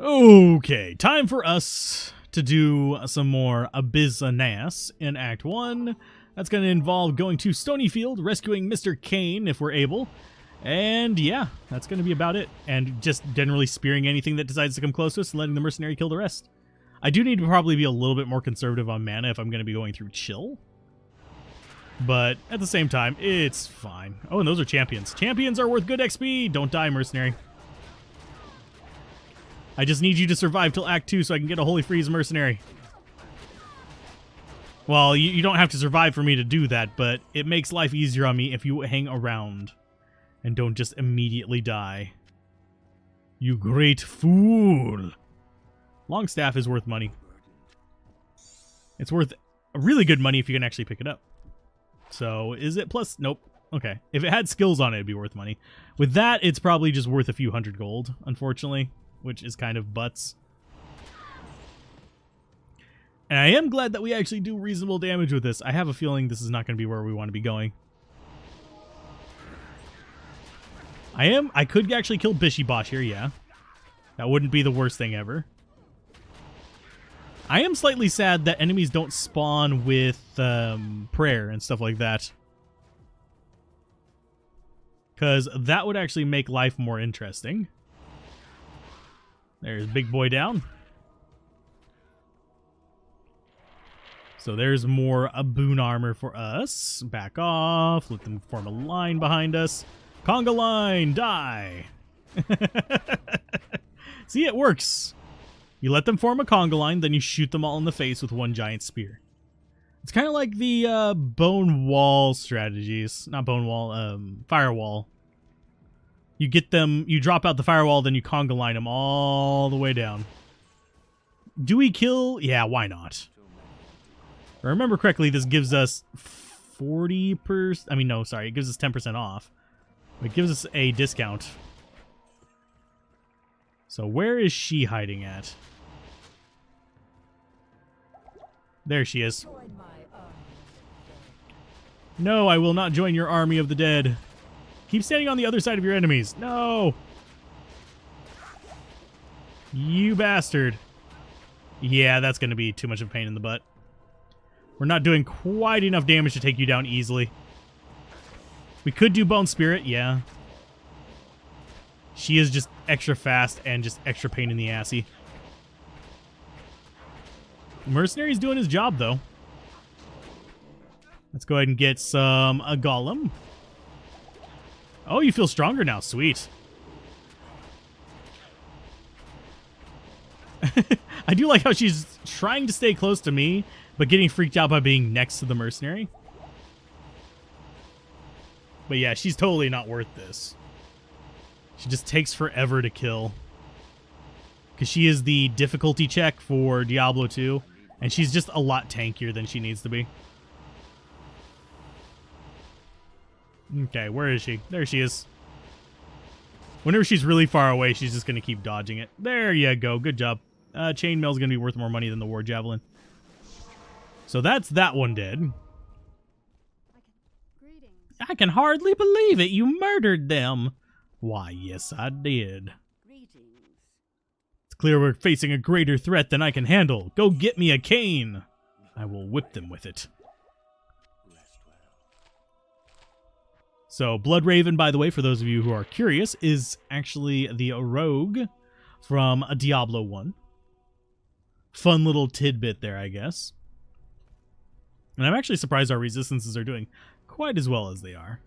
Okay, time for us to do some more business in Act 1. That's going to involve going to Stonyfield, rescuing Mr. Cain if we're able. And yeah, that's going to be about it. And just generally spearing anything that decides to come close to us and letting the mercenary kill the rest. I do need to probably be a little bit more conservative on mana if I'm going to be going through chill. But at the same time, it's fine. Oh, and those are champions. Champions are worth good XP. Don't die, mercenary. I just need you to survive till Act 2 so I can get a Holy Freeze mercenary. Well, you don't have to survive for me to do that, but it makes life easier on me if you hang around and don't just immediately die. You great fool. Longstaff is worth money. It's worth really good money if you can actually pick it up. So, is it plus? Nope. Okay. If it had skills on it, it'd be worth money. With that, it's probably just worth a few hundred gold, unfortunately, which is kind of butts. And I am glad that we actually do reasonable damage with this. I have a feeling this is not going to be where we want to be going. I could actually kill Bishy Bosh here, yeah. That wouldn't be the worst thing ever. I am slightly sad that enemies don't spawn with prayer and stuff like that. Because that would actually make life more interesting. There's Big Boy down. So there's more boon armor for us. Back off. Let them form a line behind us. Conga line, die. See, it works. You let them form a conga line, then you shoot them all in the face with one giant spear. It's kind of like the bone wall strategies. Not bone wall, firewall. You get them, you drop out the firewall, then you conga line them all the way down. Do we kill? Yeah, why not? If I remember correctly, this gives us 40%. I mean, no, sorry, it gives us 10% off. It gives us a discount. So where is she hiding at? There she is. No, I will not join your army of the dead. Keep standing on the other side of your enemies. No! You bastard. Yeah, that's going to be too much of a pain in the butt. We're not doing quite enough damage to take you down easily. We could do Bone Spirit, yeah. She is just extra fast and just extra pain in the assy. Mercenary's doing his job, though. Let's go ahead and get some a golem. Oh, you feel stronger now. Sweet. I do like how she's trying to stay close to me, but getting freaked out by being next to the mercenary. But yeah, she's totally not worth this. She just takes forever to kill. Because she is the difficulty check for Diablo 2. And she's just a lot tankier than she needs to be. Okay, where is she? There she is. Whenever she's really far away, she's just going to keep dodging it. There you go. Good job. Chainmail's going to be worth more money than the War Javelin. So that's that one dead. I can hardly believe it. You murdered them. Why, yes, I did. It's clear we're facing a greater threat than I can handle. Go get me a cane. I will whip them with it. So, Bloodraven, by the way, for those of you who are curious, is actually the rogue from Diablo 1. Fun little tidbit there, I guess. And I'm actually surprised our resistances are doing quite as well as they are.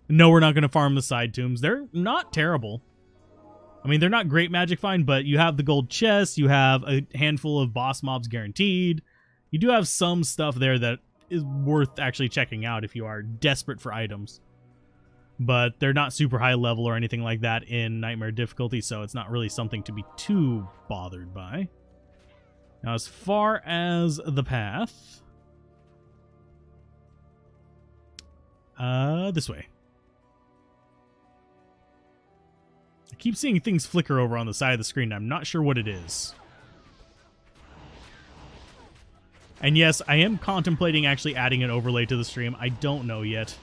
No, we're not going to farm the side tombs. They're not terrible. I mean, they're not great magic find, but you have the gold chest. You have a handful of boss mobs guaranteed. You do have some stuff there that is worth actually checking out if you are desperate for items. But they're not super high level or anything like that in Nightmare difficulty, so it's not really something to be too bothered by. Now, as far as the path... this way. I keep seeing things flicker over on the side of the screen. I'm not sure what it is. And yes, I am contemplating actually adding an overlay to the stream. I don't know yet.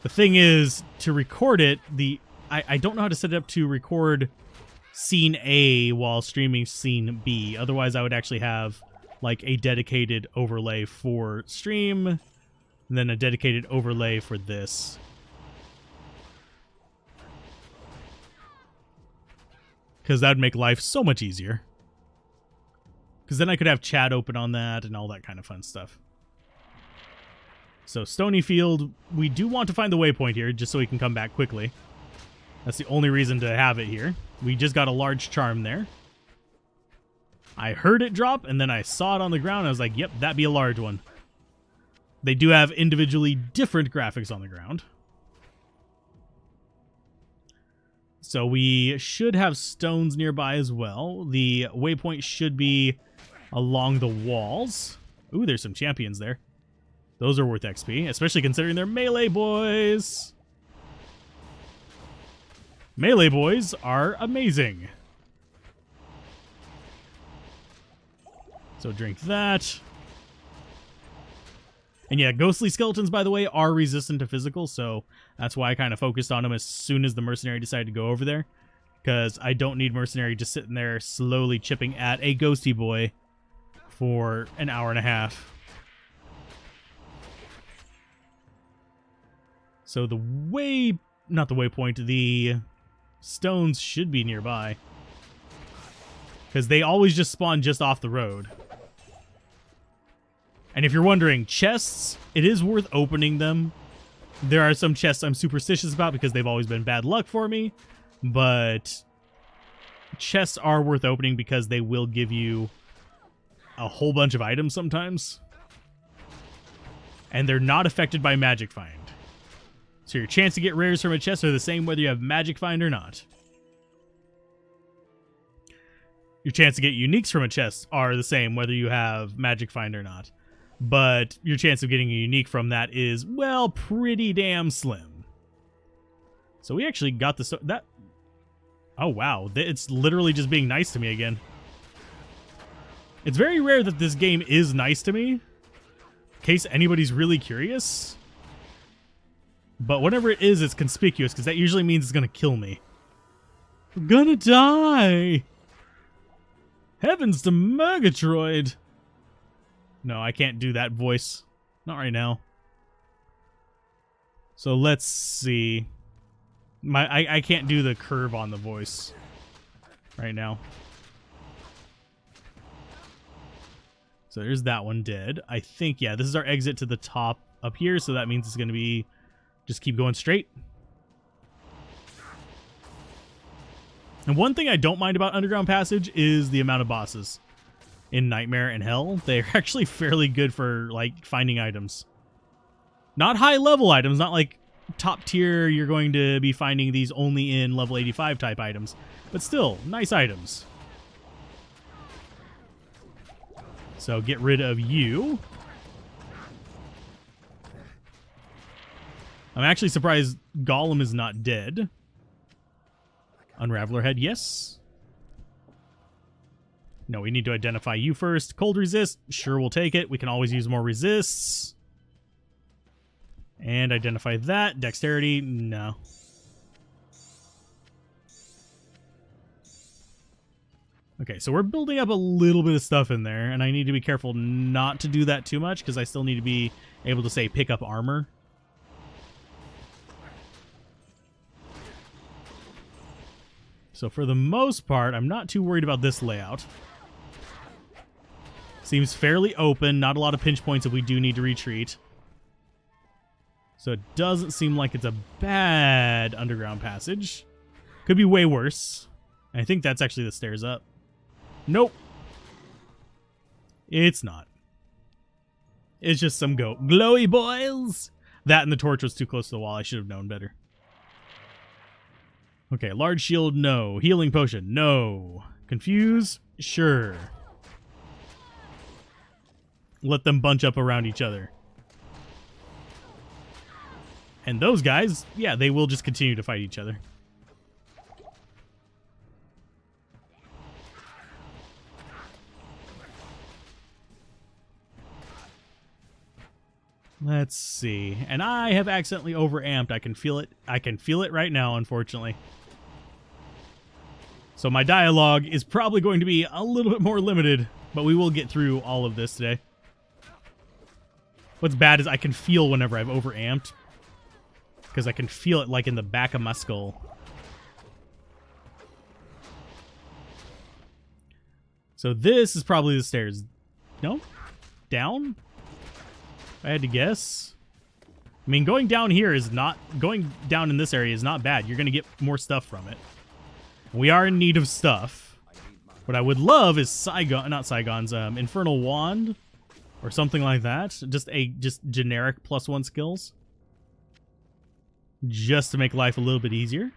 The thing is, to record it, I don't know how to set it up to record scene A while streaming scene B. Otherwise, I would actually have like a dedicated overlay for stream, and then a dedicated overlay for this. Because that would make life so much easier. Because then I could have chat open on that and all that kind of fun stuff. So Stony Field, we do want to find the waypoint here just so we can come back quickly. That's the only reason to have it here. We just got a large charm there. I heard it drop and then I saw it on the ground. I was like, yep, that'd be a large one. They do have individually different graphics on the ground. So we should have stones nearby as well. The waypoint should be along the walls. Ooh, there's some champions there. Those are worth XP, especially considering they're melee boys. Melee boys are amazing. So drink that. And yeah, ghostly skeletons, by the way, are resistant to physical, so that's why I kind of focused on them as soon as the mercenary decided to go over there. Because I don't need mercenary just sitting there slowly chipping at a ghosty boy for an hour and a half. So the not the waypoint, the stones should be nearby. Because they always just spawn just off the road. And if you're wondering, chests, it is worth opening them. There are some chests I'm superstitious about because they've always been bad luck for me. But chests are worth opening because they will give you a whole bunch of items sometimes. And they're not affected by Magic Find. So your chance to get rares from a chest are the same whether you have Magic Find or not. Your chance to get uniques from a chest are the same whether you have Magic Find or not. But your chance of getting a unique from that is, well, pretty damn slim. So we actually got that. Oh, wow. It's literally just being nice to me again. It's very rare that this game is nice to me, in case anybody's really curious. But whenever it is, it's conspicuous, because that usually means it's going to kill me. I'm gonna die! Heavens to Murgatroyd! No, I can't do that voice. Not right now. So let's see. I can't do the curve on the voice right now. So there's that one dead. I think, yeah, this is our exit to the top up here, so that means it's going to be just keep going straight. And one thing I don't mind about Underground Passage is the amount of bosses in Nightmare and Hell. They're actually fairly good for, like, finding items. Not high-level items, not like top tier, you're going to be finding these only in level 85 type items. But still, nice items. So get rid of you. I'm actually surprised Golem is not dead. Unraveler head, yes. No, we need to identify you first. Cold resist, sure, we'll take it. We can always use more resists. And identify that. Dexterity, no. Okay, so we're building up a little bit of stuff in there, and I need to be careful not to do that too much, because I still need to be able to, say, pick up armor. So for the most part, I'm not too worried about this layout. Seems fairly open, not a lot of pinch points if we do need to retreat. So it doesn't seem like it's a bad underground passage. Could be way worse. I think that's actually the stairs up. Nope. It's not. It's just some glowy boils. That and the torch was too close to the wall. I should have known better. Okay, large shield, no. Healing potion, no. Confuse, sure. Let them bunch up around each other. And those guys, yeah, they will just continue to fight each other. Let's see. And I have accidentally overamped. I can feel it. I can feel it right now, unfortunately. So my dialogue is probably going to be a little bit more limited, but we will get through all of this today. What's bad is I can feel whenever I've overamped, because I can feel it like in the back of my skull. So this is probably the stairs. No? Down? I had to guess. I mean, going down here is not... Going down in this area is not bad. You're going to get more stuff from it. We are in need of stuff. What I would love is Saigon... Not Saigon's, Infernal Wand. Or something like that. Just generic +1 skills. Just to make life a little bit easier.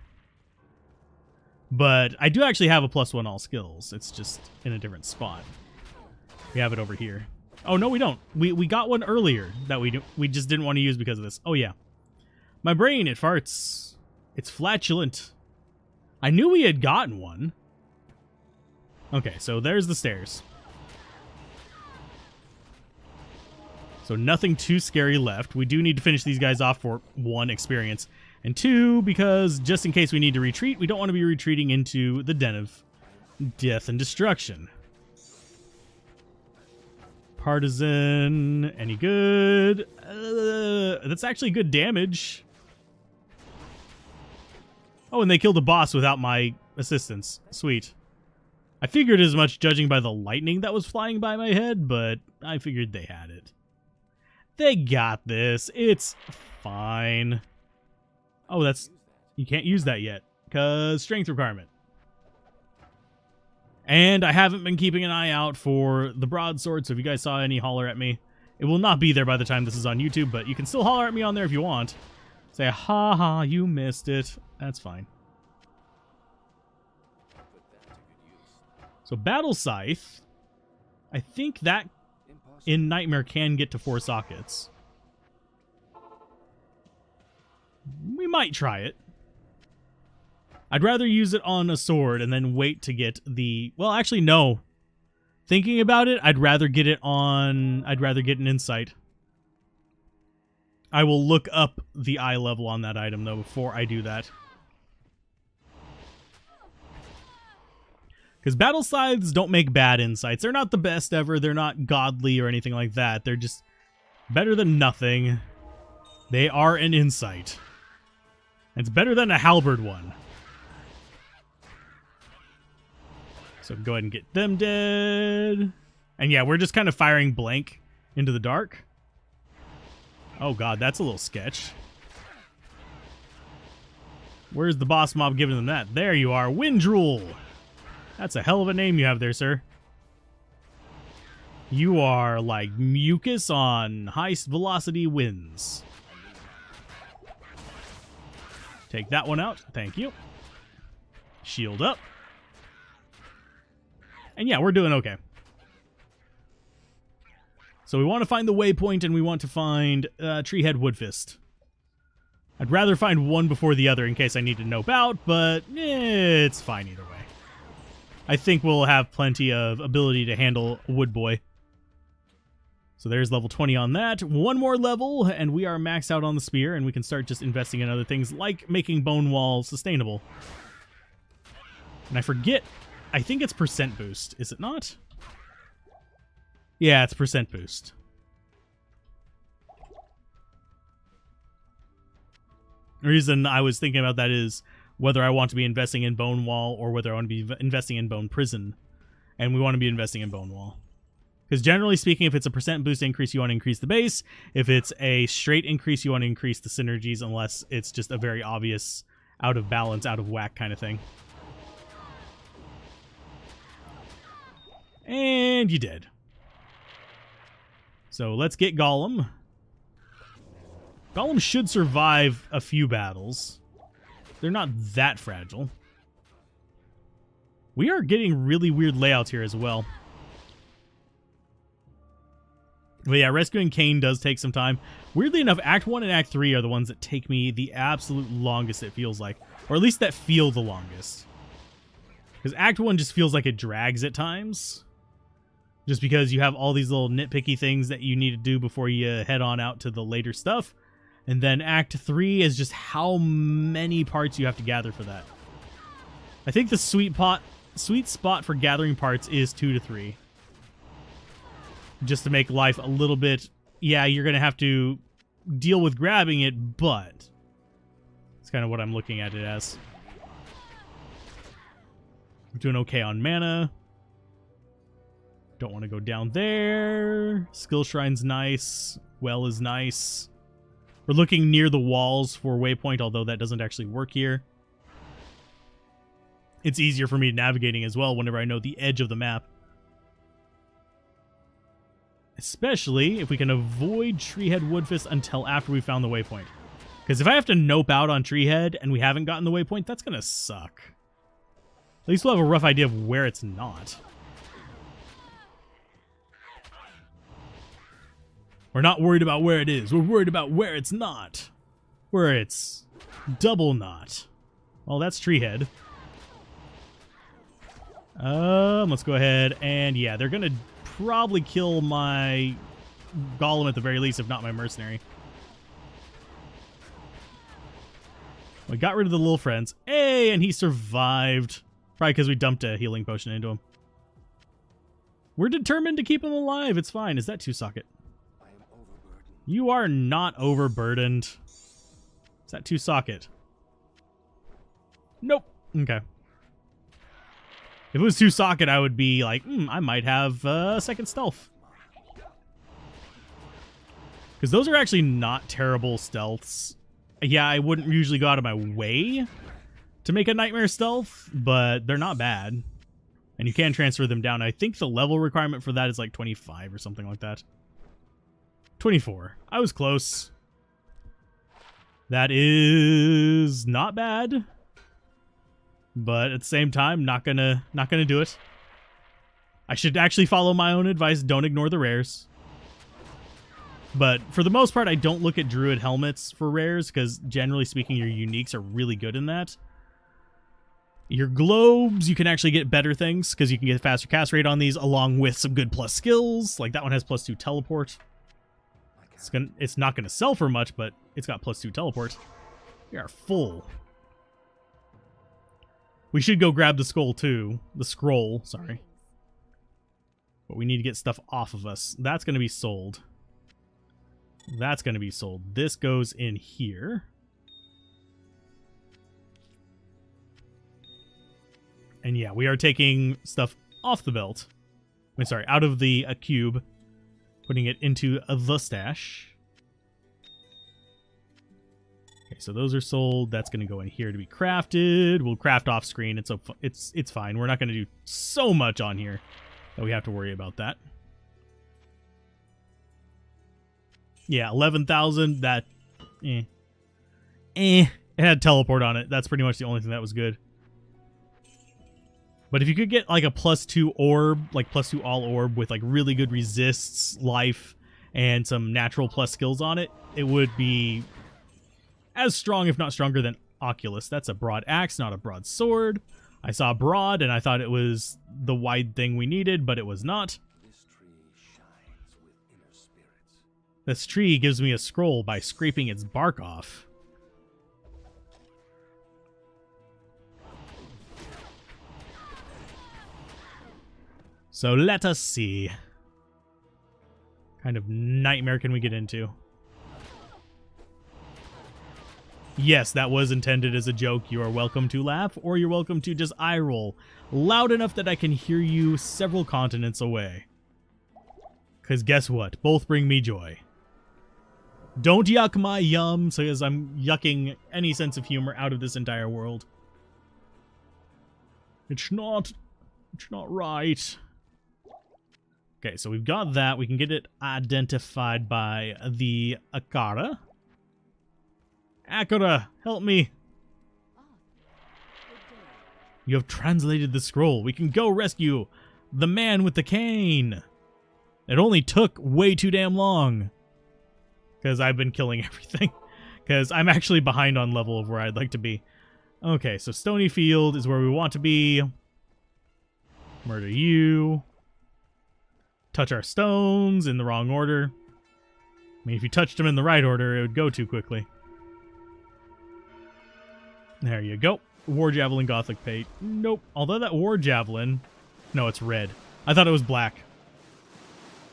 But I do actually have a +1 all skills. It's just in a different spot. We have it over here. Oh, no, we don't. We got one earlier that we just didn't want to use because of this. Oh, yeah. My brain, it farts. It's flatulent. I knew we had gotten one. Okay, so there's the stairs. So nothing too scary left. We do need to finish these guys off for 1, experience. And 2, because just in case we need to retreat, we don't want to be retreating into the Den of Death and Destruction. Partisan, any good? That's actually good damage. Oh, and they killed the boss without my assistance. Sweet. I figured as much judging by the lightning that was flying by my head, but I figured they had it. They got this. It's fine. Oh, that's... You can't use that yet, because strength requirement. And I haven't been keeping an eye out for the broadsword, so if you guys saw any, holler at me. It will not be there by the time this is on YouTube, but you can still holler at me on there if you want. Say, ha ha, you missed it. That's fine. So, Battle Scythe. I think that in Nightmare can get to 4 sockets. We might try it. I'd rather use it on a sword and then wait to get the... Well, actually, no. Thinking about it, I'd rather get it on... I'd rather get an insight. I will look up the eye level on that item, though, before I do that. Because battle scythes don't make bad insights. They're not the best ever. They're not godly or anything like that. They're just better than nothing. They are an insight. It's better than a halberd one. So go ahead and get them dead. And yeah, we're just kind of firing blank into the dark. Oh god, that's a little sketch. Where's the boss mob giving them that? There you are, Windrool. That's a hell of a name you have there, sir. You are like mucus on high velocity winds. Take that one out. Thank you. Shield up. And yeah, we're doing okay. So we want to find the waypoint and we want to find Treehead Woodfist. I'd rather find one before the other in case I need to nope out, but it's fine either way. I think we'll have plenty of ability to handle Wood Boy. So there's level 20 on that. One more level, and we are maxed out on the spear, and we can start just investing in other things, like making Bone Wall sustainable. And I forget, I think it's percent boost, is it not? Yeah, it's percent boost. The reason I was thinking about that is whether I want to be investing in Bone Wall or whether I want to be investing in Bone Prison. And we want to be investing in Bone Wall. Because generally speaking, if it's a percent boost increase, you want to increase the base. If it's a straight increase, you want to increase the synergies, unless it's just a very obvious out of balance, out of whack kind of thing. And you did. So let's get Golem. Golem should survive a few battles. They're not that fragile. We are getting really weird layouts here as well. But yeah, rescuing Cain does take some time. Weirdly enough, Act 1 and Act 3 are the ones that take me the absolute longest, it feels like. Or at least that feel the longest. Because Act 1 just feels like it drags at times. Just because you have all these little nitpicky things that you need to do before you head on out to the later stuff. And then Act 3 is just how many parts you have to gather for that. I think the sweet sweet spot for gathering parts is 2 to 3. Just to make life a little bit... Yeah, you're going to have to deal with grabbing it, but... It's kind of what I'm looking at it as. We're doing okay on mana. Don't want to go down there. Skill Shrine's nice. Well is nice. We're looking near the walls for waypoint, although that doesn't actually work here. It's easier for me navigating as well whenever I know the edge of the map. Especially if we can avoid Treehead Woodfist until after we found the waypoint. Because if I have to nope out on Treehead and we haven't gotten the waypoint, that's going to suck. At least we'll have a rough idea of where it's not. We're not worried about where it is. We're worried about where it's not. Where it's double not. Well, that's Treehead. Let's go ahead and yeah, they're gonna probably kill my golem at the very least, if not my mercenary. We got rid of the little friends. Hey, and he survived. Probably because we dumped a healing potion into him. We're determined to keep him alive. It's fine. Is that 2-socket? You are not overburdened. Is that 2-socket? Nope. Okay. If it was 2-socket, I would be like, I might have second stealth. Because those are actually not terrible stealths. Yeah, I wouldn't usually go out of my way to make a nightmare stealth, but they're not bad. And you can transfer them down. I think the level requirement for that is like 25 or something like that. 24. I was close. That is not bad. But at the same time, not gonna do it. I should actually follow my own advice. Don't ignore the rares. But for the most part, I don't look at Druid helmets for rares, because generally speaking, your uniques are really good in that. Your globes, you can actually get better things, because you can get faster cast rate on these, along with some good plus skills. Like that one has +2 teleport. It's not gonna sell for much, but it's got +2 teleport. We are full. We should go grab the scroll too. The scroll, sorry. But we need to get stuff off of us. That's gonna be sold. That's going to be sold. This goes in here. And yeah, we are taking stuff off the belt. I mean, sorry, out of the cube. Putting it into the stash. Okay, so those are sold. That's going to go in here to be crafted. We'll craft off screen. It's fine. We're not going to do so much on here that we have to worry about that. Yeah, 11,000, that, It had teleport on it. That's pretty much the only thing that was good. But if you could get, like, a +2 orb, like, +2 all orb with, like, really good resists, life, and some natural plus skills on it, it would be as strong, if not stronger, than Oculus. That's a broad axe, not a broad sword. I saw broad, and I thought it was the wide thing we needed, but it was not. This tree gives me a scroll by scraping its bark off. So let us see. What kind of nightmare can we get into? Yes, that was intended as a joke. You are welcome to laugh, or you're welcome to just eye roll loud enough that I can hear you several continents away. Because guess what? Both bring me joy. Don't yuck my yum, because I'm yucking any sense of humor out of this entire world. It's not right. Okay, so we've got that. We can get it identified by the Akara. Akara, help me. You have translated the scroll. We can go rescue the man with the cane. It only took way too damn long. Because I've been killing everything. Because I'm actually behind on level of where I'd like to be. Okay, so Stony Field is where we want to be. Murder you. Touch our stones in the wrong order. I mean, if you touched them in the right order, it would go too quickly. There you go. War Javelin Gothic Pate. Nope. Although that War Javelin... No, it's red. I thought it was black.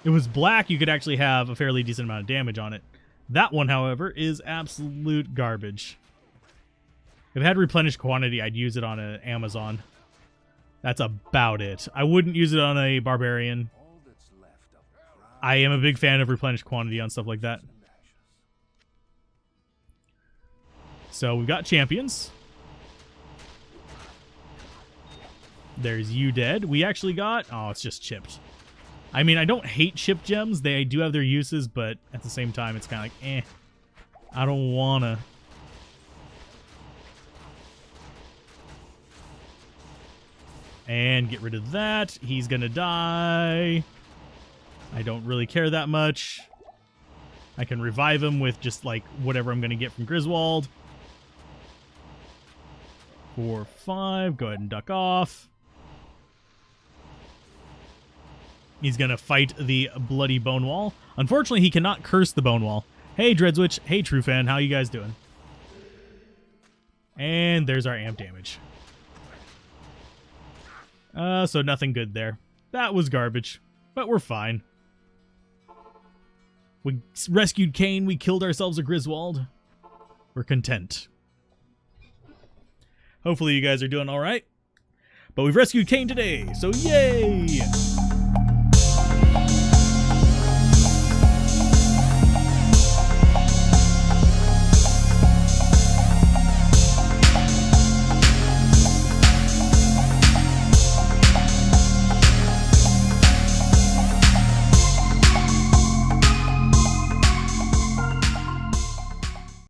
It was black, you could actually have a fairly decent amount of damage on it. That one, however, is absolute garbage. If it had replenished quantity, I'd use it on an Amazon. That's about it. I wouldn't use it on a Barbarian. I am a big fan of replenished quantity on stuff like that. So we've got champions. There's you dead. We actually got... Oh, it's just chipped. I mean, I don't hate chip gems. They do have their uses, but at the same time, it's kind of like, eh. I don't wanna. And get rid of that. He's gonna die. I don't really care that much. I can revive him with just, like, whatever I'm gonna get from Griswold. 4, 5. Go ahead and duck off. He's going to fight the bloody bone wall. Unfortunately, he cannot curse the bone wall. Hey, Dreadswitch. Hey, True Fan. How you guys doing? And there's our amp damage. So nothing good there. That was garbage, but we're fine. We rescued Cain. We killed ourselves a Griswold. We're content. Hopefully you guys are doing all right. But we've rescued Cain today, so yay!